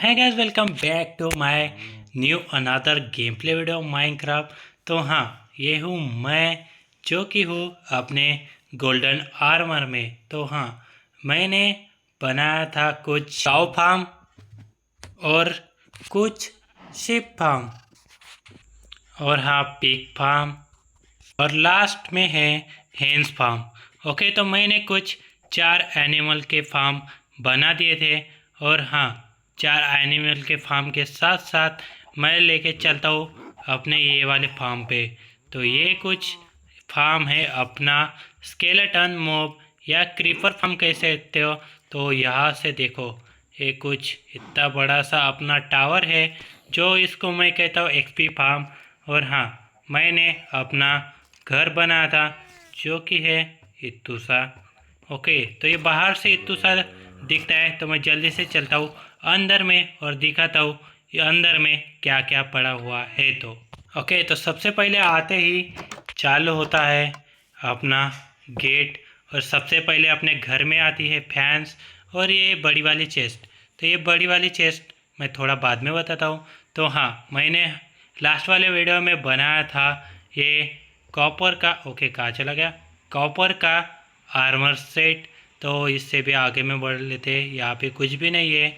है guys, welcome back to my new another game play video Minecraft. तो हाँ, ये हूँ मैं जो कि हूँ अपने गोल्डन आर्मर में। तो हाँ, मैंने बनाया था कुछ काऊ फार्म और कुछ शिप फार्म और हाँ पिग फार्म और लास्ट में है हेन्स फार्म। ओके, तो मैंने कुछ 4 एनिमल के फार्म बना दिए थे और हाँ, 4 एनिमल के फार्म के साथ साथ मैं लेके चलता हूँ अपने ये वाले फार्म पे। तो ये कुछ फार्म है अपना स्केलेटन मॉब या क्रीपर फार्म कह सकते हो। तो यहाँ से देखो, ये कुछ इतना बड़ा सा अपना टावर है जो इसको मैं कहता हूँ एक्सपी फार्म। और हाँ, मैंने अपना घर बनाया था जो कि है इत्तू सा। ओके, तो ये बाहर से इत्तू सा दिखता है। तो मैं जल्दी से चलता हूँ अंदर में और दिखाता हूँ ये अंदर में क्या क्या पड़ा हुआ है। तो ओके, तो सबसे पहले आते ही चालू होता है अपना गेट और सबसे पहले अपने घर में आती है फैंस और ये बड़ी वाली चेस्ट। तो ये बड़ी वाली चेस्ट मैं थोड़ा बाद में बताता हूँ। तो हाँ, मैंने लास्ट वाले वीडियो में बनाया था ये कॉपर का, ओके कहाँ चला गया, कॉपर का आर्मर सेट। तो इससे भी आगे में बढ़ लेते, यहाँ पे कुछ भी नहीं है।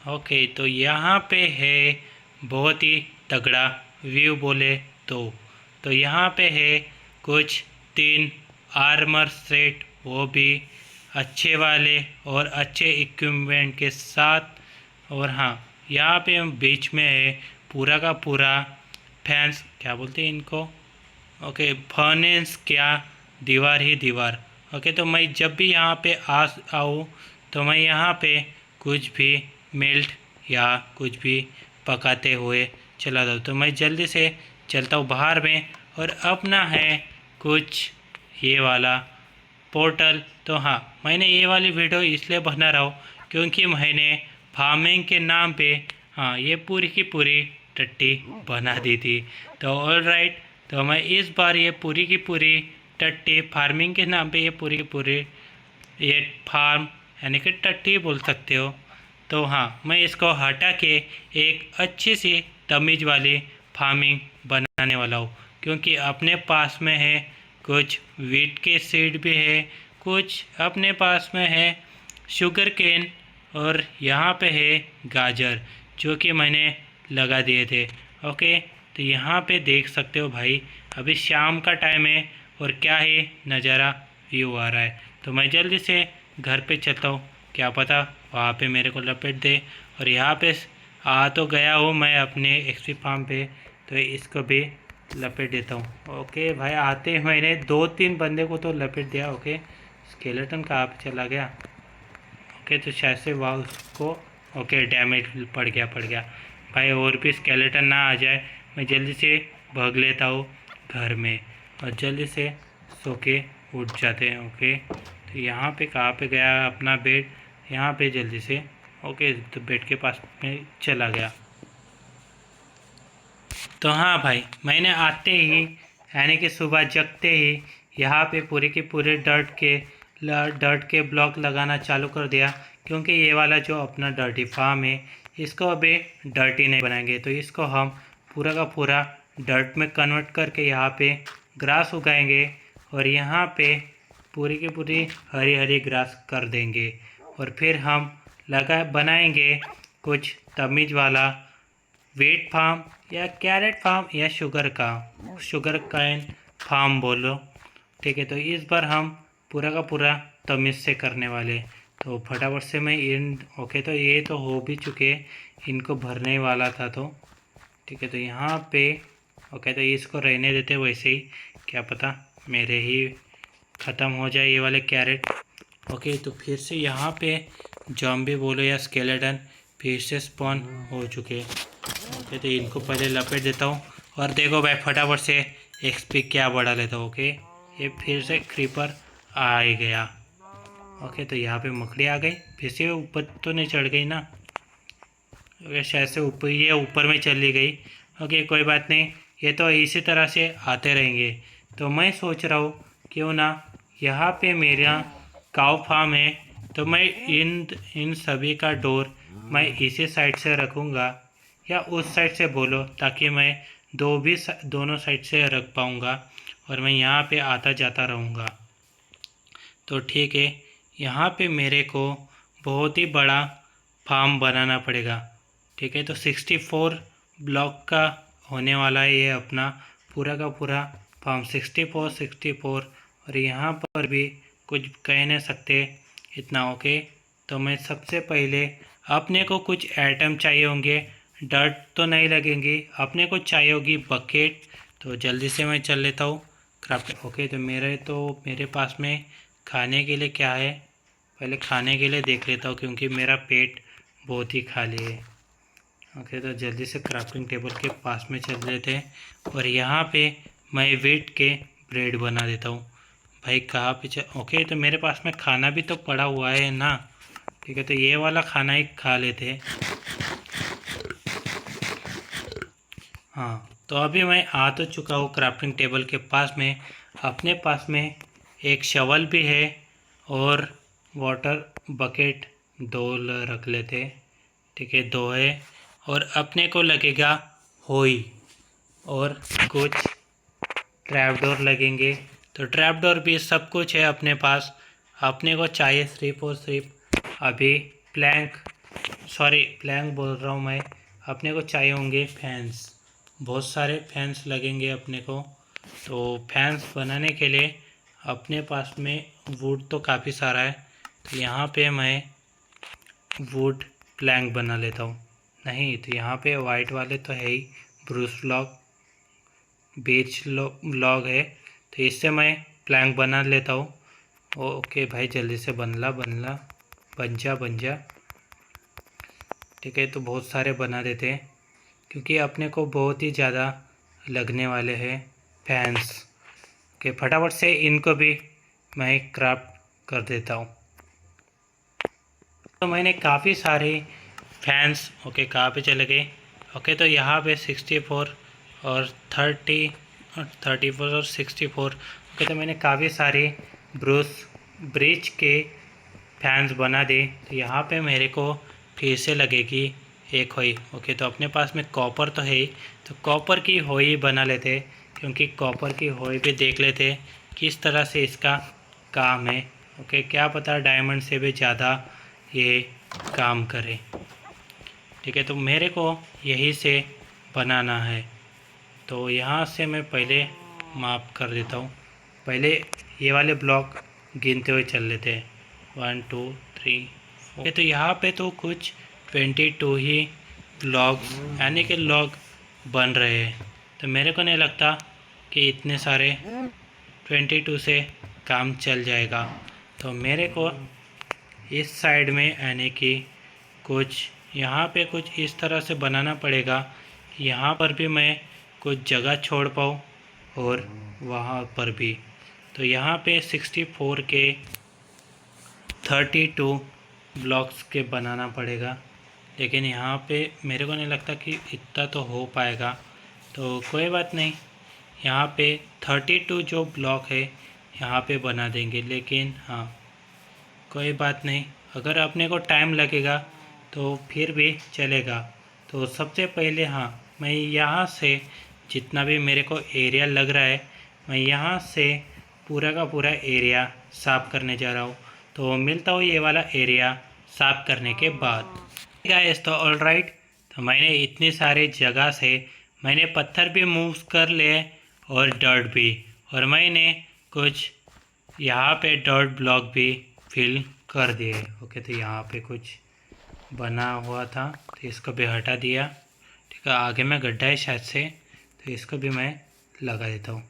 ओके, तो यहाँ पे है बहुत ही तगड़ा व्यू बोले तो यहाँ पे है कुछ 3 आर्मर सेट, वो भी अच्छे वाले और अच्छे इक्विपमेंट के साथ। और हाँ, यहाँ पे हम बीच में है पूरा का पूरा फैंस, क्या बोलते हैं इनको, ओके फर्नेस, क्या दीवार ही दीवार। ओके, तो मैं जब भी यहाँ पे आऊँ तो मैं यहाँ पे कुछ भी मेल्ट या कुछ भी पकाते हुए चला जाऊँ। तो मैं जल्दी से चलता हूँ बाहर में और अपना है कुछ ये वाला पोर्टल। तो हाँ, मैंने ये वाली वीडियो इसलिए बना रहा हूँ क्योंकि मैंने फार्मिंग के नाम पे हाँ ये पूरी की पूरी टट्टी बना दी थी। तो ऑल राइट, तो मैं इस बार ये पूरी की पूरी टट्टी फार्मिंग के नाम पे ये पूरी की पूरी ये फार्म यानी कि टट्टी बोल सकते हो। तो हाँ, मैं इसको हटा के एक अच्छी सी तमीज़ वाली फार्मिंग बनाने वाला हूँ क्योंकि अपने पास में है कुछ वीट के सीड भी है, कुछ अपने पास में है शुगर केन और यहाँ पे है गाजर जो कि मैंने लगा दिए थे। ओके, तो यहाँ पे देख सकते हो भाई, अभी शाम का टाइम है और क्या ही नज़ारा व्यू आ रहा है। तो मैं जल्दी से घर पे चलता हूँ, क्या पता वहाँ पे मेरे को लपेट दे। और यहाँ पे आ तो गया हूँ मैं अपने एक्सपी फार्म पे, तो इसको भी लपेट देता हूँ। ओके भाई, आते ही मैंने 2-3 बंदे को तो लपेट दिया। ओके, स्केलेटन कहाँ पे चला गया। ओके, तो शायद से वाह उसको, ओके डैमेज पड़ गया भाई। और भी स्केलेटन ना आ जाए, मैं जल्दी से भाग लेता हूँ घर में और जल्दी से सो के उठ जाते हैं। ओके, तो यहाँ पे कहाँ पे गया अपना बेड, यहाँ पे जल्दी से। ओके, तो बेड के पास में चला गया। तो हाँ भाई, मैंने आते ही यानी कि सुबह जगते ही यहाँ पे पूरे के पूरे डर्ट के ब्लॉक लगाना चालू कर दिया क्योंकि ये वाला जो अपना डर्टी फार्म है इसको अभी डर्टी नहीं बनाएंगे। तो इसको हम पूरा का पूरा डर्ट में कन्वर्ट करके यहाँ पे ग्रास उगाएंगे और यहाँ पे पूरी की पूरी हरी हरी ग्रास कर देंगे। और फिर हम बनाएंगे कुछ तमीज़ वाला वीट फार्म या कैरेट फार्म या शुगर कैन फार्म बोलो। ठीक है, तो इस बार हम पूरा का पूरा तमीज़ से करने वाले। तो फटाफट से मैं ओके, तो ये तो हो भी चुके, इनको भरने वाला था। तो ठीक है, तो यहाँ पे ओके, तो इसको रहने देते वैसे ही, क्या पता मेरे ही ख़त्म हो जाए ये वाले कैरेट। ओके, तो फिर से यहाँ पे जॉम्बी बोलो या स्केलेटन फिर से स्पॉन हो चुके। ओके, तो इनको पहले लपेट देता हूँ और देखो भाई फटाफट से एक्सपी क्या बढ़ा लेता हूँ। ओके, ये फिर से क्रीपर आ ही गया। ओके, तो यहाँ पे मकड़ी आ गई, फिर से ऊपर तो नहीं चढ़ गई ना। ओके, शायद से ऊपर, ये ऊपर में चली गई। ओके, कोई बात नहीं, ये तो इसी तरह से आते रहेंगे। तो मैं सोच रहा हूँ क्यों ना यहाँ पे मेरा काऊ फार्म है तो मैं इन सभी का डोर मैं इसी साइड से रखूँगा या उस साइड से बोलो, ताकि मैं दोनों साइड से रख पाऊँगा और मैं यहाँ पे आता जाता रहूँगा। तो ठीक है, यहाँ पे मेरे को बहुत ही बड़ा फार्म बनाना पड़ेगा। ठीक है, तो 64 ब्लॉक का होने वाला है ये अपना पूरा का पूरा फार्म, 64 और यहाँ पर भी कुछ कह नहीं सकते इतना। ओके, तो मैं सबसे पहले अपने को कुछ आइटम चाहिए होंगे, डर्ट तो नहीं लगेंगी, अपने को चाहिए होगी बकेट। तो जल्दी से मैं चल लेता हूँ क्राफ्ट। ओके, तो मेरे पास में खाने के लिए क्या है, पहले खाने के लिए देख लेता हूँ क्योंकि मेरा पेट बहुत ही खाली है। ओके, तो जल्दी से क्राफ्टिंग टेबल के पास में चल लेते हैं और यहाँ पे मैं व्हीट के ब्रेड बना देता हूँ। भाई कहाँ पे ओके, तो मेरे पास में खाना भी तो पड़ा हुआ है ना। ठीक है, तो ये वाला खाना ही खा लेते हैं। हाँ, तो अभी मैं आ तो चुका हूँ क्राफ्टिंग टेबल के पास में। अपने पास में एक शवल भी है और वाटर बकेट 2 रख लेते। ठीक है, 2 है और अपने को लगेगा होई और कुछ ट्रैप डोर लगेंगे। तो ट्रैप डोर भी सब कुछ है अपने पास। अपने को चाहिए सिर्फ और सिर्फ अभी प्लैंक बोल रहा हूँ मैं। अपने को चाहिए होंगे फैंस, बहुत सारे फैंस लगेंगे अपने को। तो फैंस बनाने के लिए अपने पास में वुड तो काफ़ी सारा है, तो यहाँ पे मैं वुड प्लैंक बना लेता हूँ। नहीं तो यहाँ पे वाइट वाले तो है ही, ब्रूस बीच लॉग है, तो इससे मैं प्लैंक बना लेता हूँ। ओके भाई, जल्दी से बन जा। ठीक है, तो बहुत सारे बना देते हैं क्योंकि अपने को बहुत ही ज़्यादा लगने वाले हैं फैंस के। फटाफट से इनको भी मैं क्राफ्ट कर देता हूँ। तो मैंने काफ़ी सारे फैंस ओके कहाँ पे चले गए। ओके, तो यहाँ पे 64 और 34 और 64। ओके, तो मैंने काफ़ी सारे ब्रिज के फैंस बना दे। तो यहाँ पे मेरे को फिर से लगेगी एक होई। ओके, तो अपने पास में कॉपर तो है ही, तो कॉपर की होई बना लेते क्योंकि कॉपर की होई भी देख लेते किस तरह से इसका काम है। ओके, क्या पता डायमंड से भी ज़्यादा ये काम करे। ठीक है, तो मेरे को यही से बनाना है। तो यहाँ से मैं पहले माप कर देता हूँ। पहले ये वाले ब्लॉक गिनते हुए चल लेते हैं, 1 2 3 4। तो यहाँ पे तो कुछ 22 ही लॉग यानी कि लॉग बन रहे हैं। तो मेरे को नहीं लगता कि इतने सारे 22 से काम चल जाएगा। तो मेरे को इस साइड में यानी कि कुछ यहाँ पे कुछ इस तरह से बनाना पड़ेगा, यहाँ पर भी मैं कुछ जगह छोड़ पाऊँ और वहाँ पर भी। तो यहाँ पे 64 के 32 ब्लॉक्स के बनाना पड़ेगा, लेकिन यहाँ पे मेरे को नहीं लगता कि इतना तो हो पाएगा। तो कोई बात नहीं, यहाँ पे 32 जो ब्लॉक है यहाँ पे बना देंगे। लेकिन हाँ, कोई बात नहीं, अगर अपने को टाइम लगेगा तो फिर भी चलेगा। तो सबसे पहले हाँ, मैं यहाँ से जितना भी मेरे को एरिया लग रहा है, मैं यहाँ से पूरा का पूरा एरिया साफ़ करने जा रहा हूँ। तो मिलता हूँ ये वाला एरिया साफ़ करने के बाद। गाइस, तो ऑल राइट, तो मैंने इतनी सारे जगह से मैंने पत्थर भी मूव कर लिए और डर्ट भी, और मैंने कुछ यहाँ पे डर्ट ब्लॉक भी फिल कर दिए। ओके, तो यहाँ पे कुछ बना हुआ था तो इसको भी हटा दिया। ठीक है, आगे में गड्ढा है शायद से, तो इसको भी मैं लगा देता हूँ।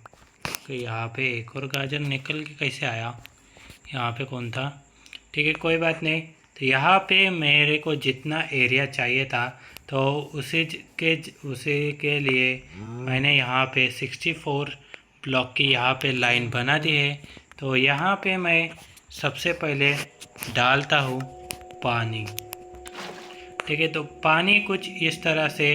तो यहाँ पे एक और गाजर निकल के कैसे आया, यहाँ पे कौन था। ठीक है, कोई बात नहीं। तो यहाँ पे मेरे को जितना एरिया चाहिए था तो उसी के लिए मैंने यहाँ पे 64 ब्लॉक की यहाँ पे लाइन बना दी है। तो यहाँ पे मैं सबसे पहले डालता हूँ पानी। ठीक है, तो पानी कुछ इस तरह से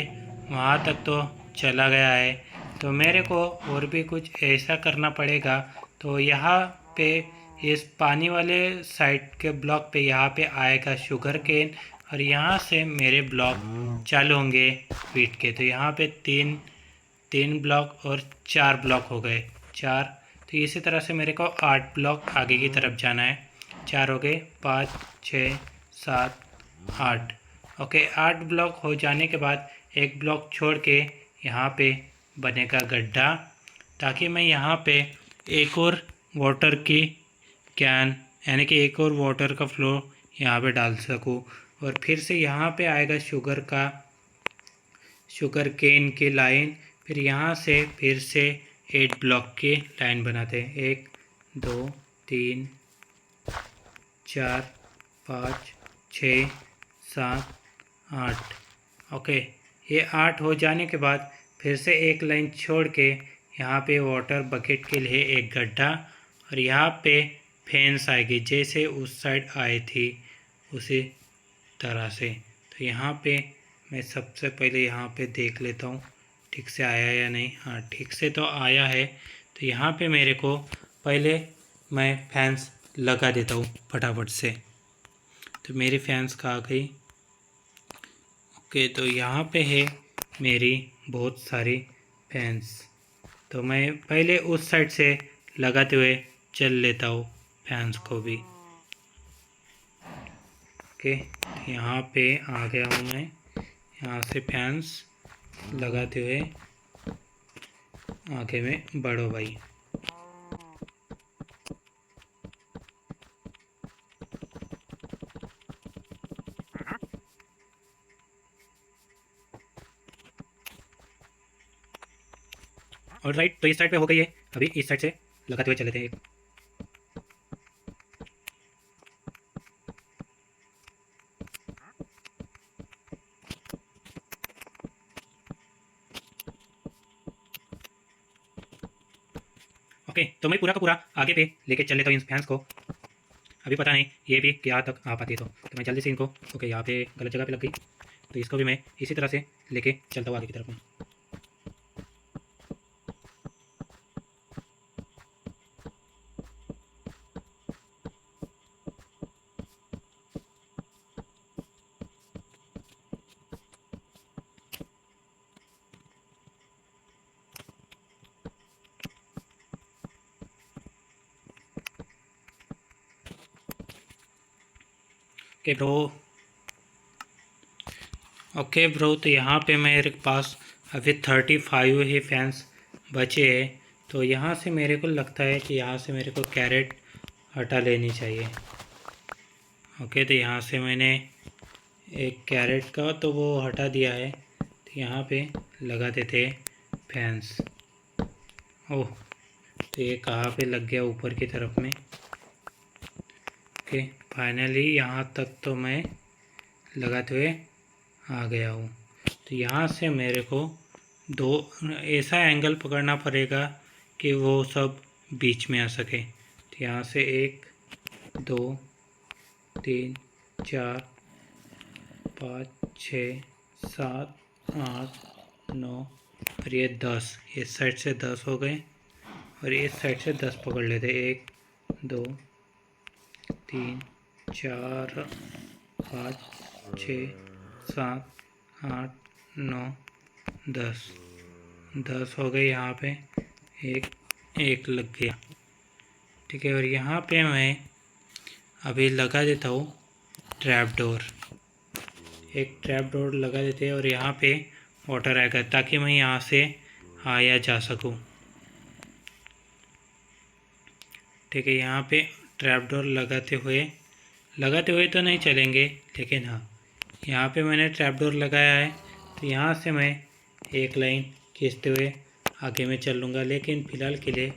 वहाँ तक तो चला गया है, तो मेरे को और भी कुछ ऐसा करना पड़ेगा। तो यहाँ पे इस पानी वाले साइड के ब्लॉक पे यहाँ पे आएगा शुगर केन और यहाँ से मेरे ब्लॉक चालू होंगे वीट के। तो यहाँ पे तीन ब्लॉक और 4 ब्लॉक हो गए, 4। तो इसी तरह से मेरे को 8 ब्लॉक आगे की तरफ जाना है। 4 हो गए, 5 6 7 8। ओके, 8 ब्लॉक हो जाने के बाद एक ब्लॉक छोड़ के यहाँ पे बनेगा गड्ढा, ताकि मैं यहाँ पे एक और वाटर की कैन यानी कि एक और वाटर का फ्लो यहाँ पे डाल सकूँ। और फिर से यहाँ पे आएगा शुगर केन की लाइन। फिर यहाँ से फिर से 8 ब्लॉक की लाइन बनाते हैं। 1 2 3 4 5 6 7 8। ओके, ये 8 हो जाने के बाद फिर से एक लाइन छोड़ के यहाँ पे वाटर बकेट के लिए एक गड्ढा, और यहाँ पे फेंस आएगी जैसे उस साइड आई थी उसी तरह से। तो यहाँ पे मैं सबसे पहले यहाँ पे देख लेता हूँ ठीक से आया या नहीं। हाँ, ठीक से तो आया है। तो यहाँ पे मेरे को पहले मैं फैंस लगा देता हूँ फटाफट से। तो मेरी फैंस कहाँ गई? ओके, तो यहाँ पे है मेरी बहुत सारी फैंस। तो मैं पहले उस साइड से लगाते हुए चल लेता हूँ फैंस को भी। ओके, यहाँ पे आ गया हूँ मैं। यहाँ से फैंस लगाते हुए आगे में बढ़ो भाई। और राइट, तो इस साइड पे हो गई है। अभी इस साइड से लगाते हुए चलते हैं। ओके, तो मैं पूरा का पूरा आगे पे लेके चल लेता हूँ इन फैंस को। अभी पता नहीं ये भी क्या तक आ पाती है। तो मैं जल्दी से इनको, ओके यहाँ पे गलत जगह पे लग गई, तो इसको भी मैं इसी तरह से लेके चलता हूँ आगे की तरफ में। ओके ब्रो, ओके ब्रो, तो यहाँ पे मेरे पास अभी 35 ही फैंस बचे हैं। तो यहाँ से मेरे को लगता है कि यहाँ से मेरे को कैरेट हटा लेनी चाहिए। ओके, तो यहाँ से मैंने एक कैरेट का तो वो हटा दिया है। तो यहाँ पे लगा देते फैंस। ओह, तो ये कहाँ पे लग गया? ऊपर की तरफ में। ओके, फाइनली यहाँ तक तो मैं लगाते हुए आ गया हूँ। तो यहाँ से मेरे को दो ऐसा एंगल पकड़ना पड़ेगा कि वो सब बीच में आ सके। तो यहाँ से 1 2 3 4 5 6 7 8 9 और ये 10। इस साइड से 10 हो गए और इस साइड से 10 पकड़ लेते। 1 2 3 4 5 6 7 8 9 10 10 हो गए। यहाँ पे एक लग गया, ठीक है। और यहाँ पे मैं अभी लगा देता हूँ ट्रैप डोर। एक ट्रैप डोर लगा देते हैं और यहाँ पे वाटर आएगा ताकि मैं यहाँ से आया जा सकूँ, ठीक है। यहाँ पे ट्रैप डोर लगाते हुए तो नहीं चलेंगे, लेकिन हाँ, यहाँ पे मैंने ट्रैप डोर लगाया है। तो यहाँ से मैं एक लाइन खींचते हुए आगे में चल लूँगा, लेकिन फ़िलहाल के लिए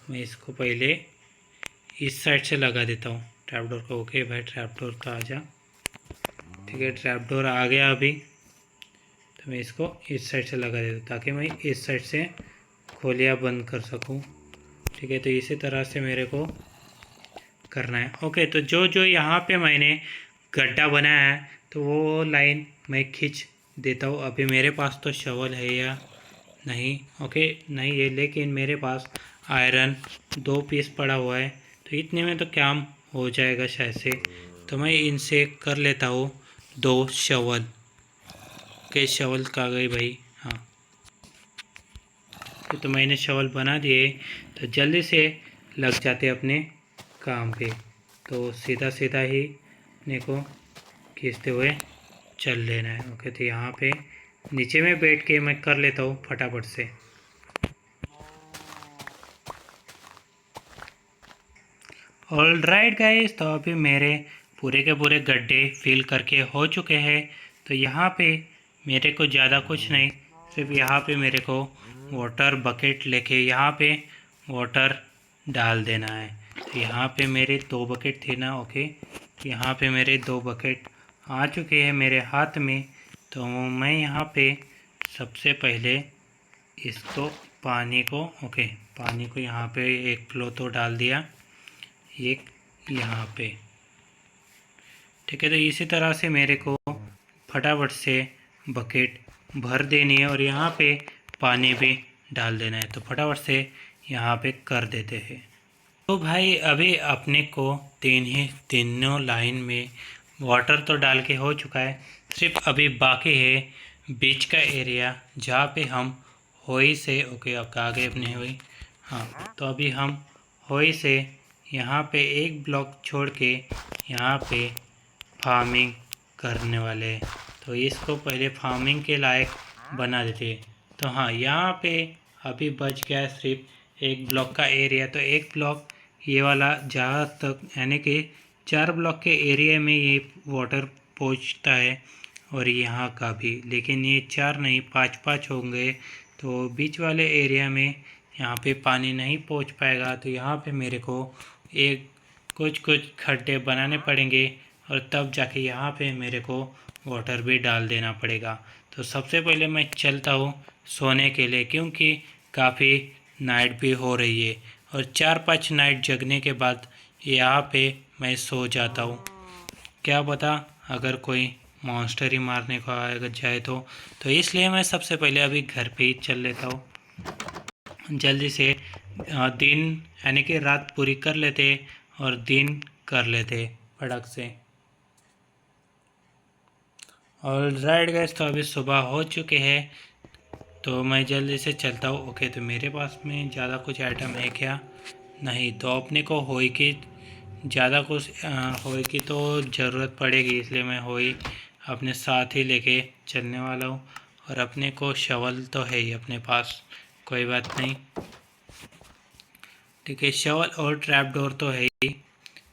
मैं इसको पहले इस साइड से लगा देता हूँ ट्रैप डोर को। ओके भाई, ट्रैप डोर तो आ जा, ठीक है। ट्रैप डोर आ गया अभी। तो मैं इसको इस साइड से लगा देता हूँ ताकि मैं इस साइड से खोलियाँ बंद कर सकूँ, ठीक है। तो इसी तरह से मेरे को करना है। ओके, तो जो यहाँ पे मैंने गड्ढा बनाया है तो वो लाइन मैं खींच देता हूँ। अभी मेरे पास तो शवल है या नहीं? ओके, नहीं है, लेकिन मेरे पास आयरन 2 पीस पड़ा हुआ है, तो इतने में तो काम हो जाएगा शायद से। तो मैं इनसे कर लेता हूँ 2 शवल के शवल कहाँ गए भाई? हाँ, तो मैंने शवल बना दिए, तो जल्दी से लग जाते अपने काम पे। तो सीधा सीधा ही अपने को खींचते हुए चल लेना है। ओके, तो यहाँ पे नीचे में बैठ के मैं कर लेता हूँ फटाफट से। ऑल राइट गाइस, तो अभी मेरे पूरे के पूरे गड्ढे फिल करके हो चुके हैं। तो यहाँ पे मेरे को ज़्यादा कुछ नहीं, सिर्फ यहाँ पे मेरे को वाटर बकेट लेके यहाँ पे वाटर डाल देना है। तो यहाँ पे मेरे 2 बकेट थे ना। ओके, तो यहाँ पे मेरे 2 बकेट आ चुके हैं मेरे हाथ में। तो मैं यहाँ पे सबसे पहले इसको पानी को पानी को यहाँ पे एक फ्लो तो डाल दिया, एक यहाँ पे। ठीक है, तो इसी तरह से मेरे को फटाफट से बकेट भर देनी है और यहाँ पे पानी भी डाल देना है। तो फटाफट से यहाँ पे कर देते हैं। तो भाई अभी अपने को तीनों लाइन में वाटर तो डाल के हो चुका है, सिर्फ अभी बाकी है बीच का एरिया जहाँ पे हम होई से अब आ गए अपने होई। हाँ, तो अभी हम होई से यहाँ पे एक ब्लॉक छोड़ के यहाँ पे फार्मिंग करने वाले हैं। तो इसको पहले फार्मिंग के लायक बना देते। तो हाँ, यहाँ पे अभी बच गया सिर्फ एक ब्लॉक का एरिया। तो एक ब्लॉक ये वाला जहाँ तक, यानी कि 4 ब्लॉक के एरिया में ये वाटर पहुँचता है और यहाँ का भी, लेकिन ये 4 नहीं 5 होंगे। तो बीच वाले एरिया में यहाँ पे पानी नहीं पहुँच पाएगा। तो यहाँ पे मेरे को एक कुछ खड्डे बनाने पड़ेंगे और तब जाके यहाँ पे मेरे को वाटर भी डाल देना पड़ेगा। तो सबसे पहले मैं चलता हूँ सोने के लिए, क्योंकि काफ़ी नाइट भी हो रही है और 4-5 नाइट जगने के बाद यहाँ पे मैं सो जाता हूँ। क्या पता अगर कोई मॉन्स्टर ही मारने को आएगा जाए तो इसलिए मैं सबसे पहले अभी घर पे ही चल लेता हूँ। जल्दी से दिन यानी कि रात पूरी कर लेते और दिन कर लेते फटक से। और राइट गैस, तो अभी सुबह हो चुके हैं, तो मैं जल्दी से चलता हूँ। ओके, तो मेरे पास में ज़्यादा कुछ आइटम है क्या? नहीं। तो अपने को होई की ज़्यादा कुछ होई की तो ज़रूरत पड़ेगी, इसलिए मैं होई अपने साथ ही लेके चलने वाला हूँ। और अपने को शवल तो है ही अपने पास, कोई बात नहीं। ठीक है, शवल और ट्रैप डोर तो है ही।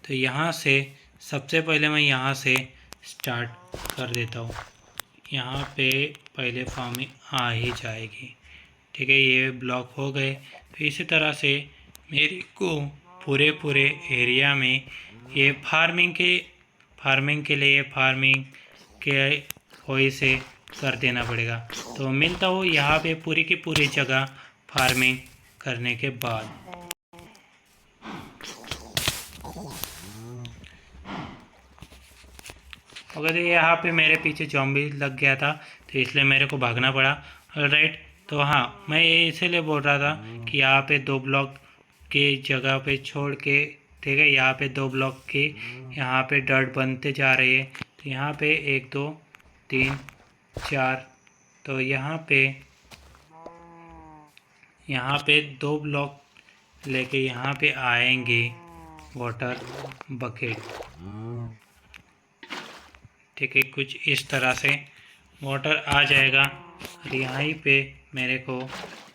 तो यहाँ से सबसे पहले मैं यहाँ से स्टार्ट कर देता हूँ। यहाँ पे पहले फार्मिंग आ ही जाएगी। ठीक है, ये ब्लॉक हो गए। तो इसी तरह से मेरे को पूरे एरिया में ये फार्मिंग के लिए फार्मिंग के होई से कर देना पड़ेगा। तो मिलता हूँ यहाँ पे पूरी की पूरी जगह फार्मिंग करने के बाद। अगर यहाँ पे मेरे पीछे ज़ॉम्बी लग गया था, तो इसलिए मेरे को भागना पड़ा। राइट, तो हाँ, मैं ये इसीलिए बोल रहा था कि यहाँ पे 2 ब्लॉक के जगह पे छोड़ के, ठीक है, यहाँ पे 2 ब्लॉक के यहाँ पे डर्ट बनते जा रहे हैं। तो यहाँ पे 1 2 3 4, तो यहाँ पे 2 ब्लॉक लेके यहाँ पे आएंगे वाटर बकेट। ठीक है, कुछ इस तरह से वाटर आ जाएगा और यहीं पे मेरे को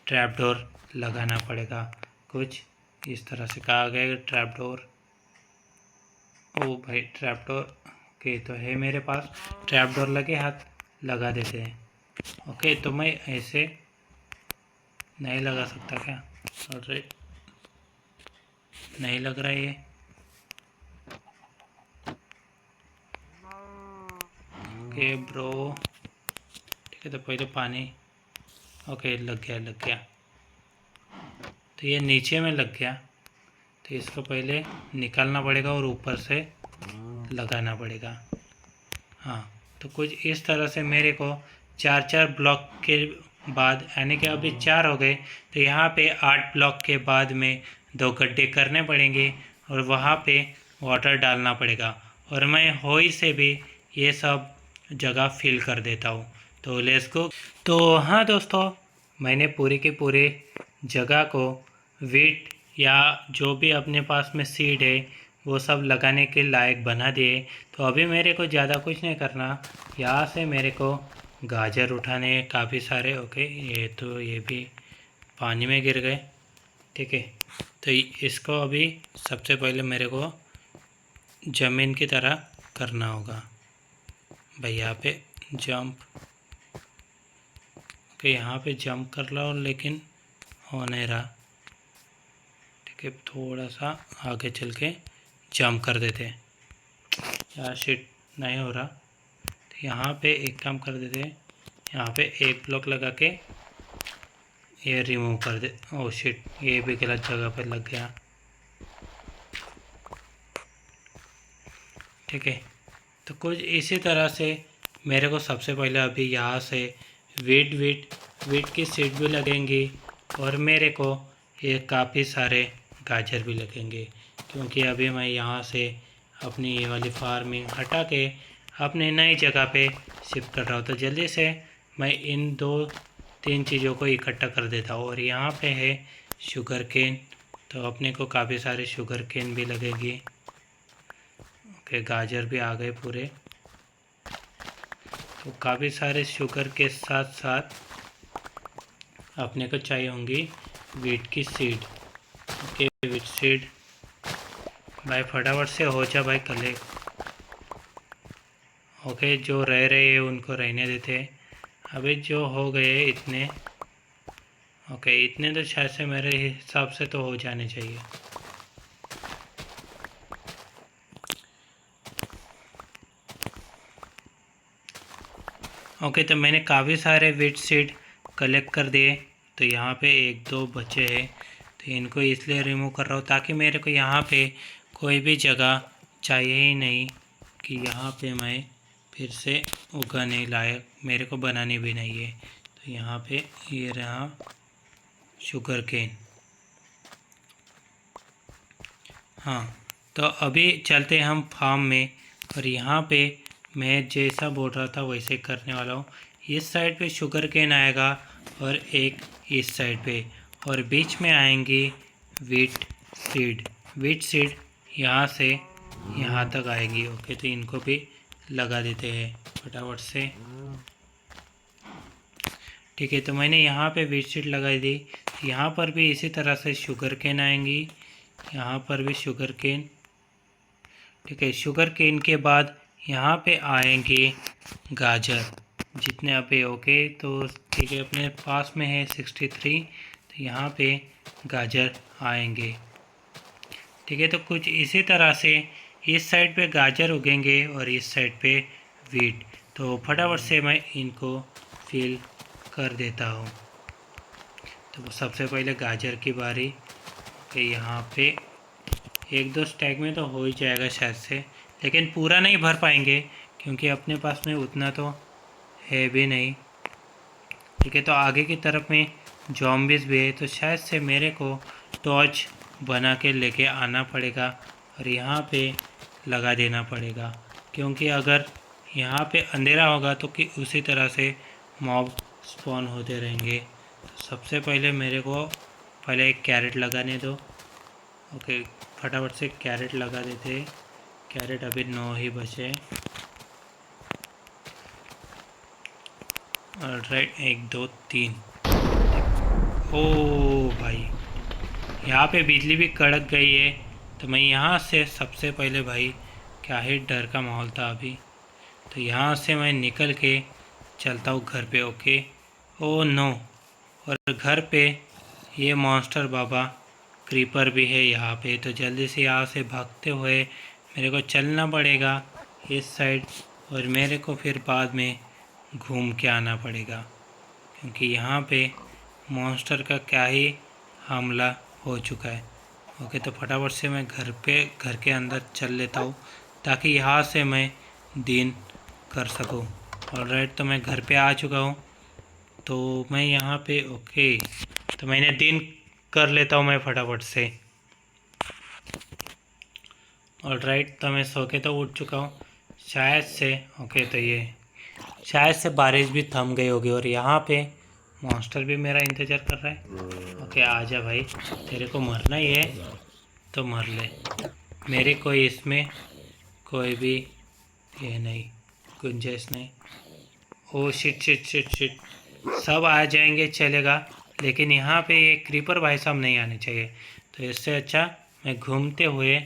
ट्रैप डोर लगाना पड़ेगा। कुछ इस तरह से कहा गया ट्रैप डोर। ओ भाई, ट्रैप डोर ओके तो है मेरे पास। ट्रैप डोर लगे हाथ लगा देते हैं। ओके, तो मैं ऐसे नहीं लगा सकता क्या? अरे नहीं लग रहा है ये। ओके ब्रो, ठीक है, तो पहले पानी। ओके, लग गया। तो ये नीचे में लग गया, तो इसको पहले निकालना पड़ेगा और ऊपर से लगाना पड़ेगा। हाँ, तो कुछ इस तरह से मेरे को 4 ब्लॉक के बाद, यानी कि अभी 4 हो गए, तो यहाँ पे 8 ब्लॉक के बाद में 2 गड्ढे करने पड़ेंगे और वहाँ पे वाटर डालना पड़ेगा। और मैं होई से भी ये सब जगह फिल कर देता हूँ। तो लेट्स गो। तो हाँ दोस्तों, मैंने पूरी की पूरी जगह को वीट या जो भी अपने पास में सीड है वो सब लगाने के लायक बना दिए। तो अभी मेरे को ज़्यादा कुछ नहीं करना, यहाँ से मेरे को गाजर उठाने काफ़ी सारे। ओके, ये भी पानी में गिर गए। ठीक है, तो इसको अभी सबसे पहले मेरे को ज़मीन की तरह करना होगा भाई। यहाँ पे जंप, ओके यहाँ पे जंप कर लो, लेकिन हो नहीं रहा। ठीक है, थोड़ा सा आगे चल के जंप कर देते। यार शिट, नहीं हो रहा। तो यहाँ पे एक काम कर देते, यहाँ पे एक ब्लॉक लगा के ये रिमूव कर दे। ओह शिट, ये भी गलत जगह पे लग गया। ठीक है, तो कुछ इसी तरह से मेरे को सबसे पहले अभी यहाँ से वीट की सीड भी लगेंगी, और मेरे को ये काफ़ी सारे गाजर भी लगेंगे, क्योंकि अभी मैं यहाँ से अपनी ये वाली फार्मिंग हटा के अपनी नई जगह पे शिफ्ट कर रहा हूँ। तो जल्दी से मैं इन 2-3 चीज़ों को इकट्ठा कर देता हूँ। और यहाँ पे है शुगर केन, तो अपने को काफ़ी सारे शुगर केन भी लगेगी। ओके, गाजर भी आ गए पूरे। तो काफ़ी सारे शुगर के साथ साथ अपने को चाहिए होंगी वीट की सीड। ओके, वीट सीड भाई फटाफट से हो जा भाई कलेक्ट। ओके, जो रह रहे हैं उनको रहने देते। अभी जो हो गए इतने, ओके इतने तो शायद से मेरे हिसाब से तो हो जाने चाहिए। ओके, तो मैंने काफ़ी सारे वीट सीड कलेक्ट कर दिए। तो यहाँ पे 1-2 बचे हैं, तो इनको इसलिए रिमूव कर रहा हूँ ताकि मेरे को यहाँ पे कोई भी जगह चाहिए ही नहीं कि यहाँ पे मैं फिर से उगाने लायक मेरे को बनानी भी नहीं है। तो यहाँ पे ये रहा शुगर केन। हाँ, तो अभी चलते हैं हम फार्म में, और यहाँ पे मैं जैसा बोल रहा था वैसे करने वाला हूँ। इस साइड पे शुगर केन आएगा और एक इस साइड पे, और बीच में आएंगी वीट सीड यहाँ से यहाँ तक आएगी। ओके, तो इनको भी लगा देते हैं फटाफट से। ठीक है, तो मैंने यहाँ पे वीट सीड लगाई दी। यहाँ पर भी इसी तरह से शुगर केन आएंगी, यहाँ पर भी शुगर केन। ठीक है, शुगर केन के बाद यहाँ पे आएंगे गाजर जितने अभी। ओके, तो ठीक है, अपने पास में है 63, तो यहाँ पे गाजर आएंगे। ठीक है, तो कुछ इसी तरह से इस साइड पे गाजर उगेंगे और इस साइड पे वीट। तो फटाफट से मैं इनको फिल कर देता हूँ। तो सबसे पहले गाजर की बारी। कि यहाँ पे 1-2 स्टैक में तो हो ही जाएगा शायद से, लेकिन पूरा नहीं भर पाएंगे क्योंकि अपने पास में उतना तो है भी नहीं। ठीक है, तो आगे की तरफ में जॉम्बिस भी है, तो शायद से मेरे को टॉर्च बना के लेके आना पड़ेगा और यहाँ पे लगा देना पड़ेगा, क्योंकि अगर यहाँ पे अंधेरा होगा तो कि उसी तरह से मॉब स्पॉन होते रहेंगे। तो सबसे पहले मेरे को पहले एक कैरेट लगाने दो। ओके, फटाफट से कैरेट लगा देते। कैरेट अभी 9 ही बचे। ऑलराइट, 1 2 3। ओ भाई, यहाँ पे बिजली भी कड़क गई है। तो मैं यहाँ से सबसे पहले भाई, क्या ही डर का माहौल था अभी। तो यहाँ से मैं निकल के चलता हूँ घर पे। ओके, ओ नो, और घर पे ये मॉन्स्टर बाबा क्रीपर भी है यहाँ पे। तो जल्दी से यहाँ से भागते हुए मेरे को चलना पड़ेगा इस साइड, और मेरे को फिर बाद में घूम के आना पड़ेगा, क्योंकि यहाँ पे मॉन्स्टर का क्या ही हमला हो चुका है। ओके, तो फटाफट से मैं घर के अंदर चल लेता हूँ ताकि यहाँ से मैं दिन कर सकूँ। ऑलराइट, तो मैं घर पे आ चुका हूँ। तो मैं यहाँ पे, ओके, तो मैंने दिन कर लेता हूँ मैं फटाफट से। ऑलराइट, तो मैं सो के तो उठ चुका हूँ शायद से। ओके, तो ये शायद से बारिश भी थम गई होगी और यहाँ पे मॉन्स्टर भी मेरा इंतज़ार कर रहा है। ओके आजा भाई, तेरे को मरना ही है तो मर ले। मेरे कोई इसमें कोई भी ये नहीं, गुंजाइश नहीं। ओ शिट शिट शिट शिट, सब आ जाएंगे चलेगा, लेकिन यहाँ पे ये क्रीपर भाई साहब नहीं आने चाहिए। तो इससे अच्छा मैं घूमते हुए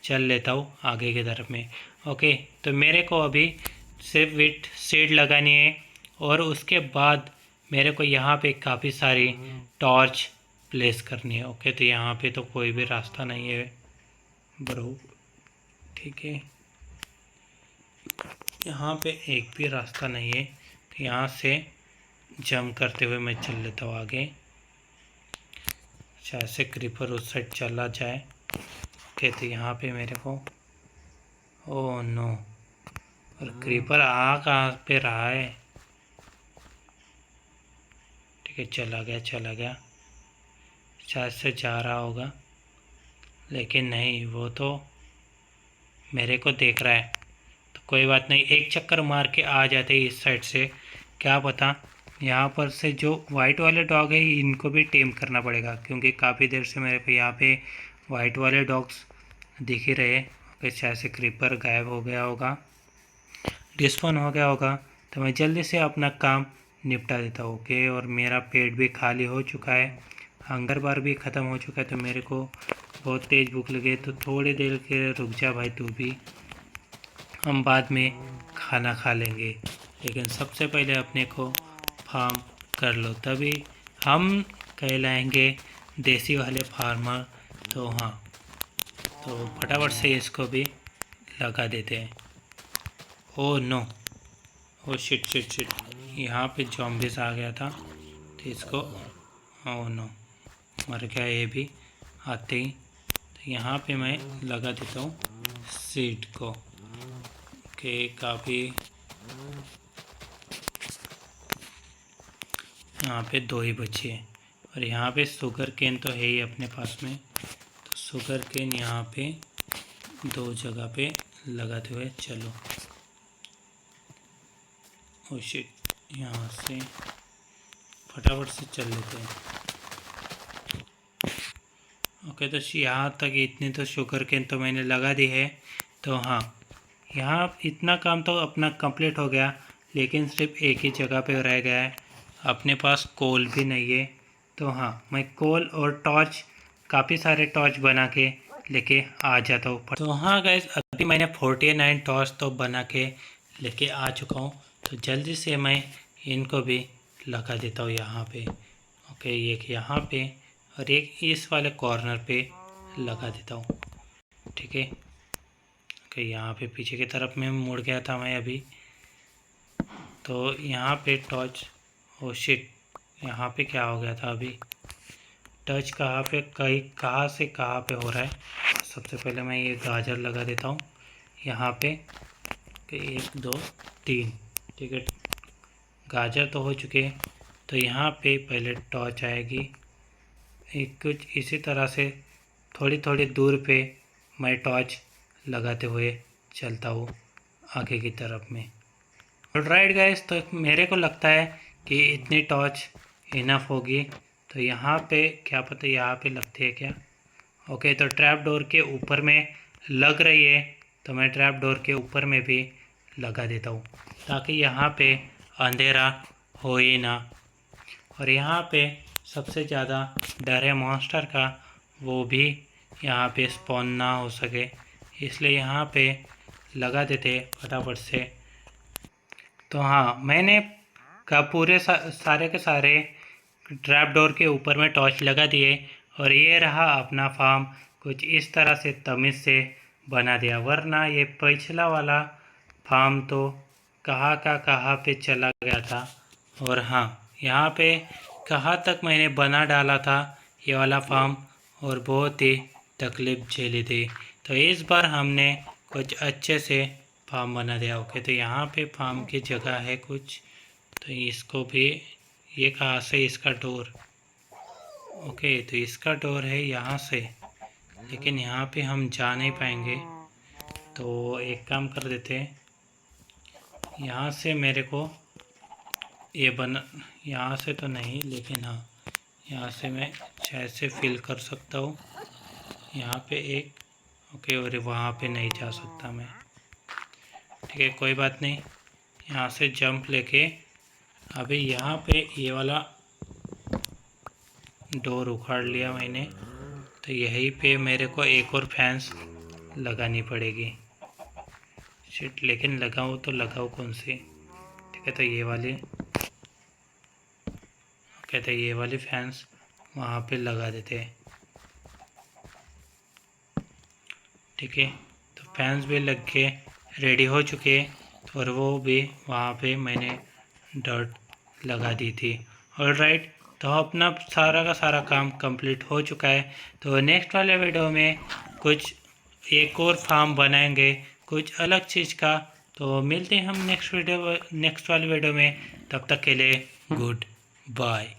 चल लेता हूँ आगे की तरफ में। ओके, तो मेरे को अभी सिर्फ विट सीड लगानी है और उसके बाद मेरे को यहाँ पे काफ़ी सारी टॉर्च प्लेस करनी है। ओके, तो यहाँ पे तो कोई भी रास्ता नहीं है ब्रो, ठीक है, यहाँ पे एक भी रास्ता नहीं है। तो यहाँ से जंप करते हुए मैं चल लेता हूँ आगे, शायद से क्रीपर उस साइड चला जाए। ओके, तो यहाँ पे मेरे को, ओह नो, और क्रीपर आ कहाँ पे रहा है। ठीक है, चला गया चला गया, शायद से जा रहा होगा, लेकिन नहीं, वो तो मेरे को देख रहा है। तो कोई बात नहीं, एक चक्कर मार के आ जाते इस साइड से, क्या पता यहाँ पर से जो वाइट वाले डॉग है इनको भी टेम करना पड़ेगा, क्योंकि काफ़ी देर से मेरे को यहाँ पे वाइट वाले डॉग्स दिख ही रहे। ओके, शायद से क्रीपर गायब हो गया होगा, डिस्पॉन हो गया होगा, तो मैं जल्दी से अपना काम निपटा देता हूँ। ओके, और मेरा पेट भी खाली हो चुका है, हंगर बार भी ख़त्म हो चुका है, तो मेरे को बहुत तेज़ भूख लगी है। तो थोड़ी देर के रुक जा भाई तू भी, हम बाद में खाना खा लेंगे, लेकिन सबसे पहले अपने को फार्म कर लो, तभी हम कहलाएंगे देसी वाले फार्मर। तो हाँ, तो फटाफट से इसको भी लगा देते हैं। Oh no, oh shit shit shit, यहाँ पे जॉम्बिस आ गया था, तो इसको, ओह नो, मर गया ये भी आते ही। तो यहाँ पे मैं लगा देता हूँ सीड को। ओके, काफ़ी यहाँ पे 2 ही बचे हैं, और यहाँ पे शुगर केन तो है ही अपने पास में, तो शुगर केन यहाँ पे 2 जगह पे लगाते हुए चलो। ओ शिट, यहाँ से फटाफट से चल लेते हैं। ओके, तो यहाँ तक इतनी तो शुगर केन तो मैंने लगा दी है। तो हाँ, यहाँ इतना काम तो अपना कंप्लीट हो गया, लेकिन सिर्फ एक ही जगह पे रह गया है, अपने पास कोल भी नहीं है। तो हाँ, मैं कोल और टॉर्च, काफ़ी सारे टॉर्च बना के लेके आ जाता हूँ। तो हाँ गाइस, अभी मैंने 49 टॉर्च तो बना के लेके आ चुका हूँ, तो जल्दी से मैं इनको भी लगा देता हूँ यहाँ पे। ओके, एक यहाँ पे और एक इस वाले कॉर्नर पे लगा देता हूँ, ठीक है। ओके, यहाँ पे पीछे की तरफ में मुड़ गया था मैं अभी, तो यहाँ पे टॉर्च, ओ शिट, यहाँ पे क्या हो गया था अभी, टच कहाँ पे, कहाँ से कहाँ पे हो रहा है। सबसे पहले मैं ये गाजर लगा देता हूँ यहाँ पे, 1 2 3, ठीक है, गाजर तो हो चुके हैं। तो यहाँ पे पहले टॉर्च आएगी, एक कुछ इसी तरह से थोड़ी थोड़ी दूर पे मैं टॉर्च लगाते हुए चलता हूँ आगे की तरफ में। ऑलराइट गाइस, तो मेरे को लगता है कि इतनी टॉर्च इनफ होगी। तो यहाँ पे क्या पता यहाँ पे लगती है क्या। ओके, तो ट्रैप डोर के ऊपर में लग रही है, तो मैं ट्रैप डोर के ऊपर में भी लगा देता हूँ, ताकि यहाँ पे अंधेरा हो ही ना। और यहाँ पे सबसे ज़्यादा डर है मॉन्स्टर का, वो भी यहाँ पे स्पॉन ना हो सके, इसलिए यहाँ पे लगा देते फटाफट से। तो हाँ, मैंने का पूरे सारे के सारे ट्रैप डोर के ऊपर में टॉर्च लगा दिए, और ये रहा अपना फार्म, कुछ इस तरह से तमीज़ से बना दिया, वरना ये पिछला वाला फार्म तो कहाँ का कहाँ पे चला गया था। और हाँ, यहाँ पे कहाँ तक मैंने बना डाला था ये वाला फार्म, और बहुत ही तकलीफ झेली थी। तो इस बार हमने कुछ अच्छे से फार्म बना दिया। ओके, तो यहाँ पे फार्म की जगह है कुछ, तो इसको भी, ये कहाँ से इसका डोर, ओके, तो इसका डोर है यहाँ से, लेकिन यहाँ पे हम जा नहीं पाएंगे। तो एक काम कर देते हैं, यहाँ से मेरे को ये बना, यहाँ से तो नहीं लेकिन हाँ यहाँ से मैं शायद से फिल कर सकता हूँ। यहाँ पे एक ओके, और वहाँ पे नहीं जा सकता मैं। ठीक है, कोई बात नहीं। यहाँ से जंप लेके अभी यहाँ पे ये वाला डोर उखाड़ लिया मैंने, तो यहीं पे मेरे को एक और फैंस लगानी पड़ेगी। शिट, लेकिन लगाऊँ तो लगाऊँ कौन सी? ठीक है, तो ये वाली, ओके, तो ये वाली फैंस वहाँ पे लगा देते हैं। ठीक है, तो फैंस भी लग के रेडी हो चुके हैं, और वो भी वहाँ पे मैंने डॉट लगा दी थी। ऑलराइट, तो अपना सारा का सारा काम कंप्लीट हो चुका है। तो नेक्स्ट वाले वीडियो में कुछ एक और फार्म बनाएंगे, कुछ अलग चीज़ का। तो मिलते हैं हम नेक्स्ट वाले वीडियो में। तब तक के लिए गुड बाय।